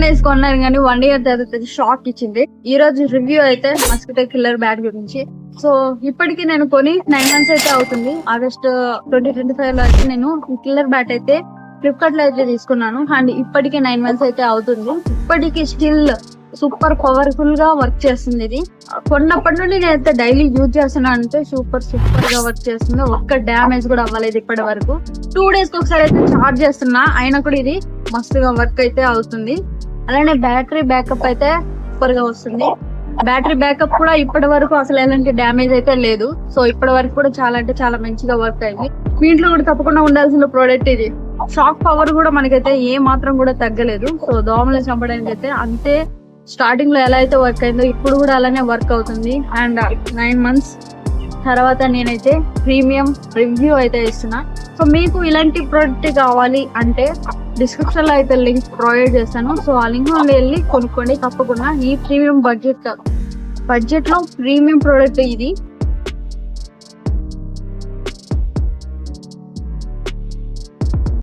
Days కొన్నాను కానీ 1 year తర్వాత షాక్ ఇచ్చింది. ఈ రోజు రివ్యూ అయితే మస్కిటో కిల్లర్ బ్యాట్ గురించి. సో ఇప్పటికి నేను కొని 9 months అయితే అవుతుంది. ఆగస్ట్ 2025 లో అయితే నేను ఈ కిల్లర్ బ్యాట్ అయితే ఫ్లిప్కార్ట్ లో అయితే తీసుకున్నాను. అండ్ ఇప్పటికి 9 months అయితే అవుతుంది. ఇప్పటికి స్టిల్ సూపర్ పవర్ఫుల్ గా వర్క్ చేస్తుంది. ఇది కొన్నప్పటి నుండి నేనైతే డైలీ యూజ్ చేస్తున్నాను. అంటే సూపర్ గా వర్క్ చేస్తుంది. ఒక్క డ్యామేజ్ కూడా అవ్వలేదు ఇప్పటి వరకు. 2 days కి ఒకసారి అయితే చార్జ్ చేస్తున్నా, అయినా కూడా ఇది మస్తుగా వర్క్ అయితే అవుతుంది. అలానే బ్యాటరీ బ్యాకప్ అయితే సూపర్ గా వస్తుంది. బ్యాటరీ బ్యాకప్ కూడా ఇప్పటి వరకు అసలు ఎలాంటి డ్యామేజ్ అయితే లేదు. సో ఇప్పటి వరకు కూడా చాలా అంటే చాలా మంచిగా వర్క్ అయింది. మీ ఇంట్లో కూడా తప్పకుండా ఉండాల్సిన ప్రోడక్ట్ ఇది. షాక్ పవర్ కూడా మనకైతే ఏ మాత్రం కూడా తగ్గలేదు. సో దోమలు చంపడానికి అయితే అంతే స్టార్టింగ్ లో ఎలా అయితే వర్క్ అయిందో ఇప్పుడు కూడా అలానే వర్క్ అవుతుంది. అండ్ 9 months తర్వాత నేనైతే ప్రీమియం రివ్యూ అయితే ఇస్తున్నా. సో మీకు ఇలాంటి ప్రోడక్ట్ కావాలి అంటే డిస్క్రిప్షన్ లో అయితే లింక్ ప్రొవైడ్ చేస్తాను. సో ఆ లింక్ నుండి వెళ్ళి కొనుక్కోండి తప్పకుండా. ఈ ప్రీమియం బడ్జెట్ లో ప్రీమియం ప్రోడక్ట్ ఇది.